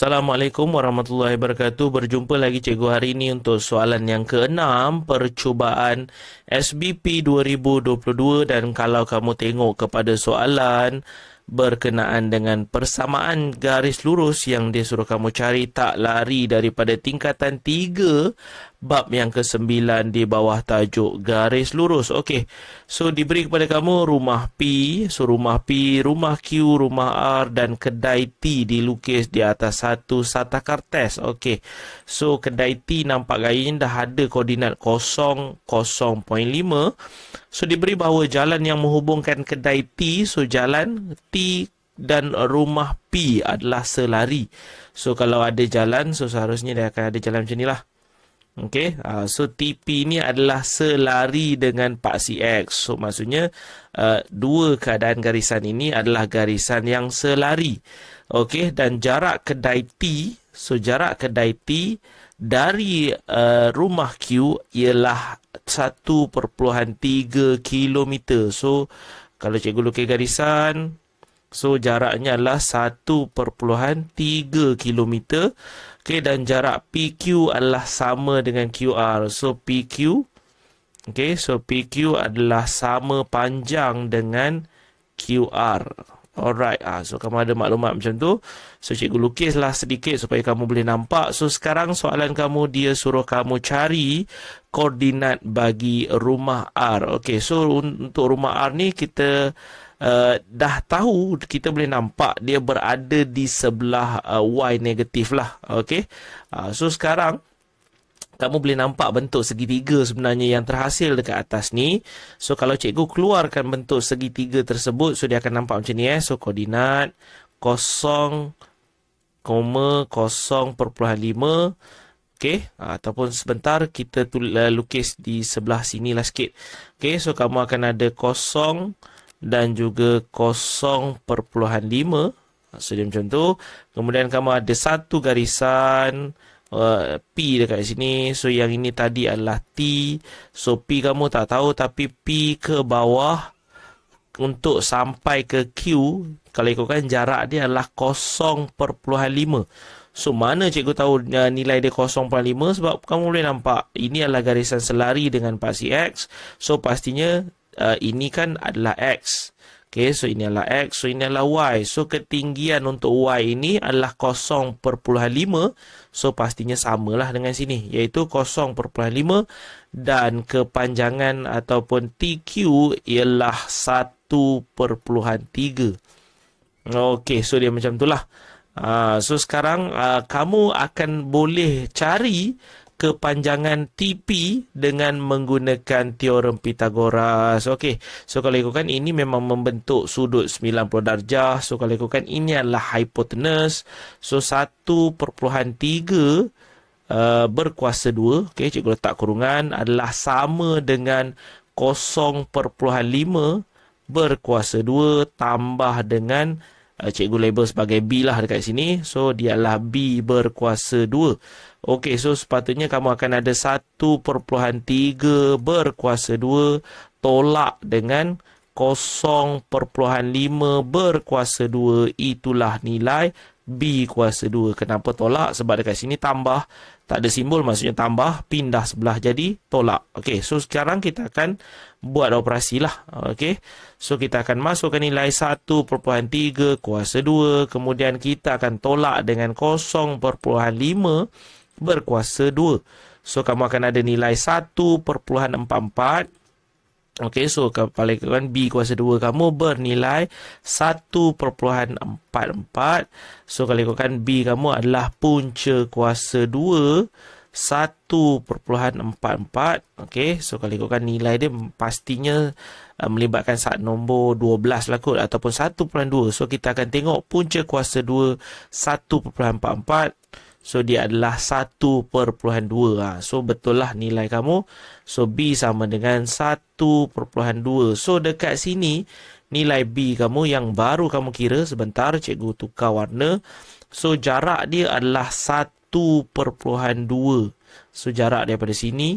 Assalamualaikum warahmatullahi wabarakatuh. Berjumpa lagi cikgu hari ini untuk soalan yang ke-6 percubaan SBP 2022, dan kalau kamu tengok kepada soalan berkenaan dengan persamaan garis lurus yang dia suruh kamu cari, tak lari daripada tingkatan 3 bab yang ke-9 di bawah tajuk garis lurus. Okey, so diberi kepada kamu rumah P, so rumah P, rumah Q, rumah R dan kedai T dilukis di atas satu sata kertas. Okey, so kedai T nampak gayanya dah ada koordinat 0, 0.5. So diberi bahawa jalan yang menghubungkan kedai T, so jalan T dan rumah P adalah selari. So kalau ada jalan, so seharusnya dia akan ada jalan macam ni lah. Okey, so TP ni adalah selari dengan paksi X. So maksudnya dua keadaan garisan ini adalah garisan yang selari. Okey, dan jarak kedai T, so jarak kedai T dari rumah Q ialah 1.3 km. So kalau cikgu lukis garisan, so jaraknya adalah 1.3 km. Okey, dan jarak PQ adalah sama dengan QR. So PQ, okey, so PQ adalah sama panjang dengan QR. Alright, so kamu ada maklumat macam tu. So cikgu lukislah sedikit supaya kamu boleh nampak. So sekarang soalan kamu, dia suruh kamu cari koordinat bagi rumah R. Okey, so untuk rumah R ni kita dah tahu, kita boleh nampak dia berada di sebelah Y negatif lah. Okey, so sekarang kamu boleh nampak bentuk segitiga sebenarnya yang terhasil dekat atas ni. So kalau cikgu keluarkan bentuk segitiga tersebut, so dia akan nampak macam ni. So koordinat 0, 0.5. Okey, ataupun sebentar kita lukis di sebelah sini lah sikit. Okey, so kamu akan ada 0 dan juga 0.5. So dia macam tu. Kemudian kamu ada satu garisan P dekat sini. So yang ini tadi adalah T. So P kamu tak tahu, tapi P ke bawah untuk sampai ke Q, kalau ikutkan jarak dia adalah 0.5. So mana cikgu tahu nilai dia 0.5? Sebab kamu boleh nampak ini adalah garisan selari dengan paksi X. So pastinya ini kan adalah X. Okey, so ini adalah X, so ini adalah Y. So ketinggian untuk Y ini adalah 0.5. So pastinya samalah dengan sini, iaitu 0.5, dan kepanjangan ataupun TQ ialah 1.3. Okey, so dia macam itulah. So sekarang kamu akan boleh cari kepanjangan TP dengan menggunakan teorem Pythagoras. Okey, so kalau ikutkan ini memang membentuk sudut 90 darjah. So kalau ikutkan ini adalah hipotenus. So 1.3 berkuasa 2. Okey, cikgu letak kurungan, adalah sama dengan 0.5 berkuasa 2 tambah dengan cikgu label sebagai B lah dekat sini. So dia adalah B berkuasa 2. Okey, so sepatutnya kamu akan ada 1.3 berkuasa 2 tolak dengan 0.5 berkuasa 2. Itulah nilai B kuasa 2. Kenapa tolak? Sebab dekat sini tambah, tak ada simbol, maksudnya tambah, pindah sebelah jadi tolak. Okey, so sekarang kita akan buat operasi lah. Okey, so kita akan masukkan nilai 1.3 kuasa 2, kemudian kita akan tolak dengan 0.5 berkuasa 2. So kamu akan ada nilai 1.44. Okey, so kepala ikutkan B kuasa 2 kamu bernilai 1.44. So kalau ikutkan B kamu adalah punca kuasa 2 1.44. Okey, so kalau ikutkan nilai dia pastinya melibatkan nombor 12 lah kot, ataupun 1.2. So kita akan tengok punca kuasa 2 1.44. So dia adalah 1.2. So betul lah nilai kamu. So B sama dengan 1.2. So dekat sini nilai B kamu yang baru kamu kira. Sebentar, cikgu tukar warna. So jarak dia adalah 1.2. So jarak daripada sini,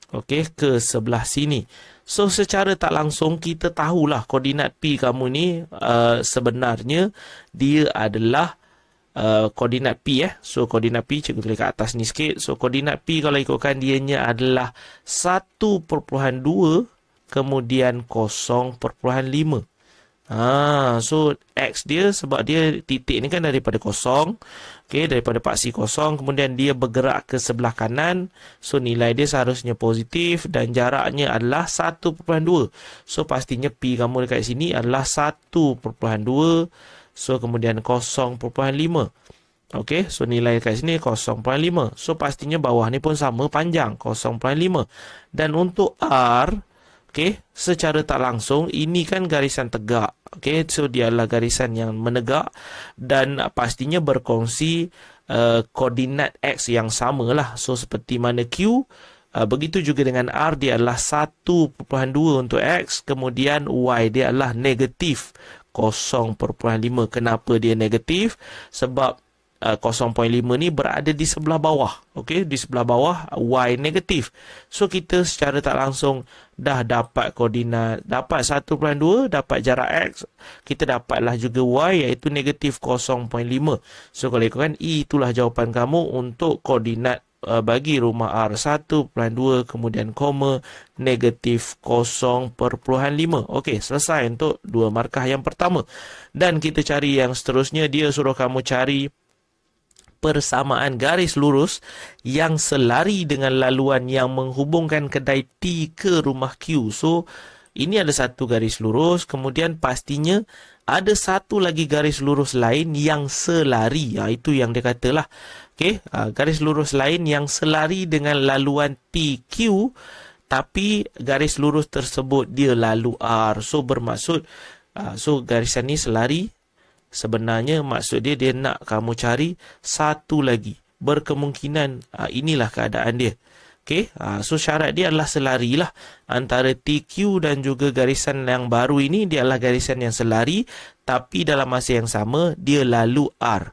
okey, ke sebelah sini. So secara tak langsung kita tahulah koordinat P kamu ni sebenarnya dia adalah koordinat P So koordinat P cikgu tulis kat atas ni sikit. So koordinat P kalau ikutkan dianya adalah 1.2 kemudian 0.5. So X dia sebab dia titik ni kan daripada kosong, daripada paksi kosong, kemudian dia bergerak ke sebelah kanan, so nilai dia seharusnya positif dan jaraknya adalah 1.2. So pastinya P kamu dekat sini adalah 1.2, so kemudian 0.5. So nilai dekat sini 0.5. So pastinya bawah ni pun sama panjang 0.5. Dan untuk R, secara tak langsung ini kan garisan tegak. So dia adalah garisan yang menegak dan pastinya berkongsi koordinat X yang sama lah. So seperti mana Q, begitu juga dengan R, dia adalah 1.2 untuk X, kemudian Y dia adalah negatif 0.5. Kenapa dia negatif? Sebab 0.5 ni berada di sebelah bawah. Di sebelah bawah Y negatif. So kita secara tak langsung dah dapat koordinat, dapat 1.2, dapat jarak X, kita dapatlah juga Y iaitu negatif 0.5. So kalau ikutkan itulah jawapan kamu untuk koordinat bagi rumah R 1.2 kemudian koma negatif 0.5. Selesai untuk 2 markah yang pertama. Dan kita cari yang seterusnya. Dia suruh kamu cari persamaan garis lurus yang selari dengan laluan yang menghubungkan kedai T ke rumah Q. So, ini ada satu garis lurus, kemudian pastinya ada satu lagi garis lurus lain yang selari. Itu yang dia katalah. Garis lurus lain yang selari dengan laluan TQ, tapi garis lurus tersebut dia lalu R. So, bermaksud, garisan ni selari. Sebenarnya maksud dia nak kamu cari satu lagi. Berkemungkinan inilah keadaan dia. So syarat dia adalah selari lah. Antara TQ dan juga garisan yang baru ini, dia adalah garisan yang selari. Tapi dalam masa yang sama, dia lalu R.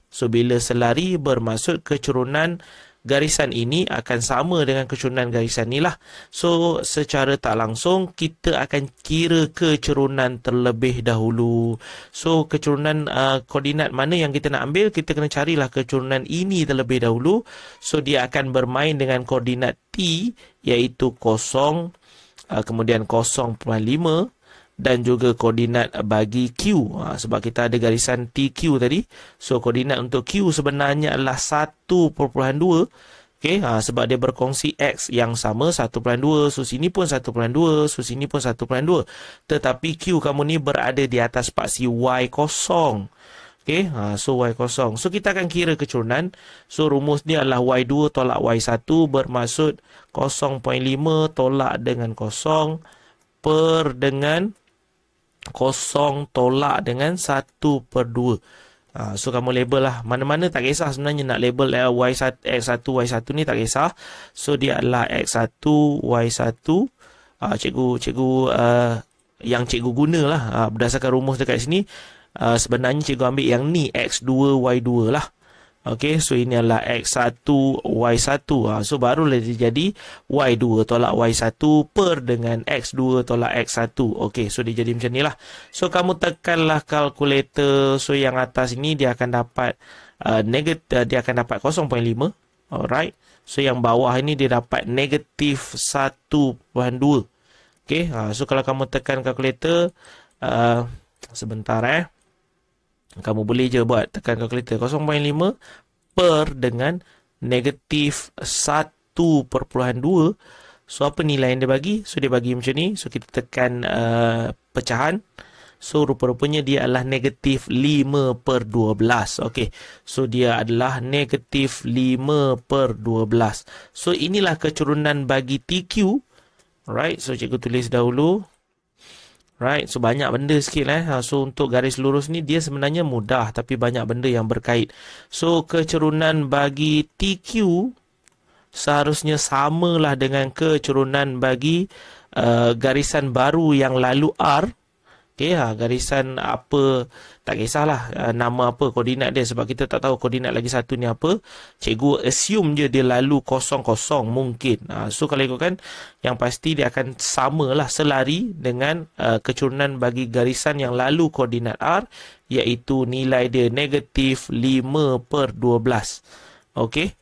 So bila selari bermaksud kecurunan garisan ini akan sama dengan kecurunan garisan ni lah. So, secara tak langsung, kita akan kira kecurunan terlebih dahulu. So, kecurunan koordinat mana yang kita nak ambil, kita kena carilah kecurunan ini terlebih dahulu. So, dia akan bermain dengan koordinat T, iaitu 0, kemudian 0.5, dan juga koordinat bagi Q. Sebab kita ada garisan TQ tadi. So, koordinat untuk Q sebenarnya adalah 1.2. Sebab dia berkongsi X yang sama, 1.2. So, sini pun 1.2. So, sini pun 1.2. Tetapi Q kamu ni berada di atas paksi Y kosong. So Y kosong. So, kita akan kira kecurunan. So, rumus dia adalah Y2 tolak Y1 bermaksud 0.5 tolak dengan 0 per dengan 0 tolak dengan 1/2. So kamu label lah. Mana-mana tak kisah sebenarnya nak label Y1, X1, Y1 ni tak kisah. So dia adalah X1, Y1. Cikgu yang cikgu gunalah berdasarkan rumus dekat sini. Sebenarnya cikgu ambil yang ni X2, Y2 lah. So ini adalah X1, Y1. So barulah dia jadi Y2 tolak Y1 per dengan X2 tolak X1. So dia jadi macam ni lah. So kamu tekanlah kalkulator. So yang atas ini dia akan dapat dia akan dapat 0.5. Alright. So yang bawah ini dia dapat negatif 1.2. So kalau kamu tekan kalkulator, sebentar kamu boleh je buat tekan kalkulator 0.5 per dengan negatif 1.2. So apa nilai yang dia bagi? So dia bagi macam ni. So kita tekan pecahan. So rupa-rupanya dia adalah negatif 5/12. So dia adalah negatif 5/12. So inilah kecurunan bagi TQ. Alright. So cikgu tulis dahulu. Right, so banyak benda sikit lah. So untuk garis lurus ni dia sebenarnya mudah tapi banyak benda yang berkait. So kecurunan bagi TQ seharusnya samalah dengan kecurunan bagi garisan baru yang lalu R. Okey, garisan apa, tak kisahlah nama apa, koordinat dia, sebab kita tak tahu koordinat lagi satu ni apa. Cikgu assume je dia lalu kosong-kosong mungkin. So kalau ikutkan, yang pasti dia akan samalah selari dengan kecurunan bagi garisan yang lalu koordinat R, iaitu nilai dia negatif 5/12. Okey,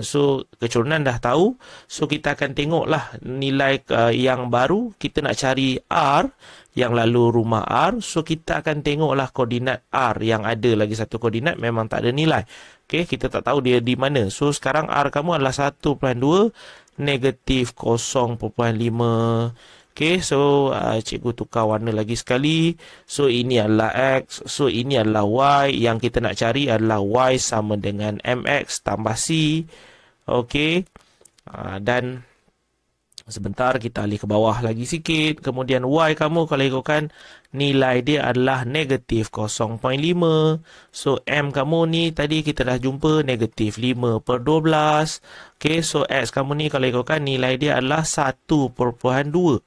so kecurunan dah tahu. So kita akan tengoklah nilai yang baru. Kita nak cari R yang lalu rumah R. So kita akan tengoklah koordinat R yang ada lagi satu koordinat memang tak ada nilai. Okey, kita tak tahu dia di mana. So sekarang R kamu adalah 1/2 negatif 0/5. Okey, so cikgu tukar warna lagi sekali. So ini adalah X, so ini adalah Y. Yang kita nak cari adalah Y sama dengan MX tambah C. Okey, dan sebentar kita alih ke bawah lagi sikit. Kemudian Y kamu kalau ikutkan nilai dia adalah negatif 0/5. So M kamu ni tadi kita dah jumpa negatif 5/12. Okey, so X kamu ni kalau ikutkan nilai dia adalah 1/2.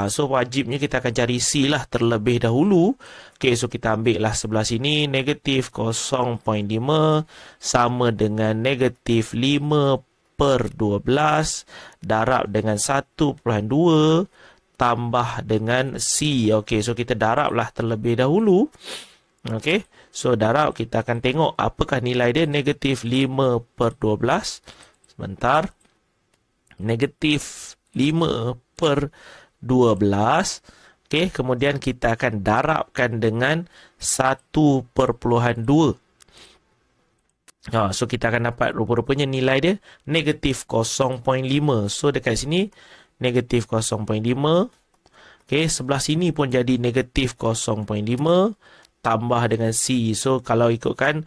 So wajibnya kita akan cari C lah terlebih dahulu. Okey, so kita ambil lah sebelah sini. Negatif 0/5 sama dengan negatif 5/12 darab dengan 1/2 tambah dengan C. Okey, so kita darab lah terlebih dahulu. Okey, so darab, kita akan tengok apakah nilai dia. Negatif 5/12. Sebentar. Negatif 5/12. Okey, kemudian kita akan darabkan dengan 1/2. So kita akan dapat rupa-rupanya nilai dia negatif 0/5. So dekat sini negatif 0/5. Okey, sebelah sini pun jadi negatif 0/5 tambah dengan C. So kalau ikutkan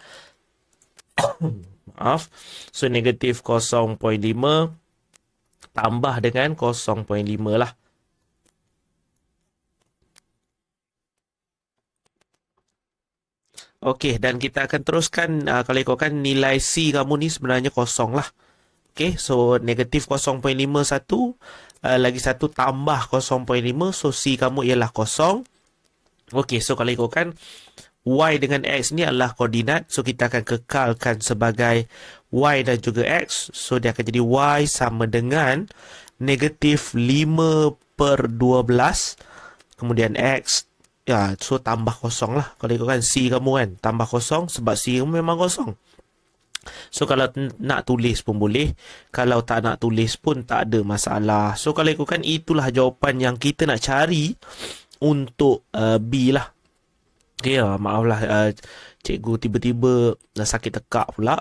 maaf, so negatif 0/5 tambah dengan 0/5 lah. Okey, dan kita akan teruskan. Kalau ikutkan nilai C kamu ni sebenarnya kosong lah. Okey, so negatif 0/5 satu, lagi satu tambah 0/5. So C kamu ialah kosong. Okey, so kalau ikutkan Y dengan X ni adalah koordinat. So kita akan kekalkan sebagai Y dan juga X. So dia akan jadi Y sama dengan negatif 5/12. Kemudian X. Ya, so tambah kosong lah. Kalau ikutkan C kamu kan, tambah kosong sebab C kamu memang kosong. So kalau nak tulis pun boleh. Kalau tak nak tulis pun tak ada masalah. So kalau ikutkan itulah jawapan yang kita nak cari untuk B lah. Okay, maaf lah cikgu tiba-tiba sakit tekak pula.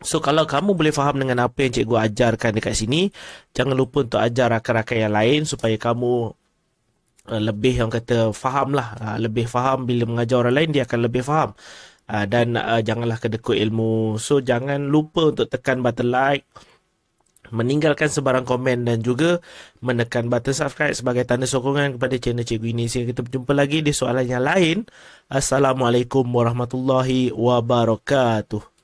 So kalau kamu boleh faham dengan apa yang cikgu ajarkan dekat sini, jangan lupa untuk ajar rakan-rakan yang lain supaya kamu lebih, yang kata, faham lah. Lebih faham. Bila mengajar orang lain, dia akan lebih faham. Dan janganlah kedekut ilmu. So jangan lupa untuk tekan button like, meninggalkan sebarang komen dan juga menekan button subscribe sebagai tanda sokongan kepada channel cikgu ini. Sehingga kita berjumpa lagi di soalan yang lain. Assalamualaikum warahmatullahi wabarakatuh.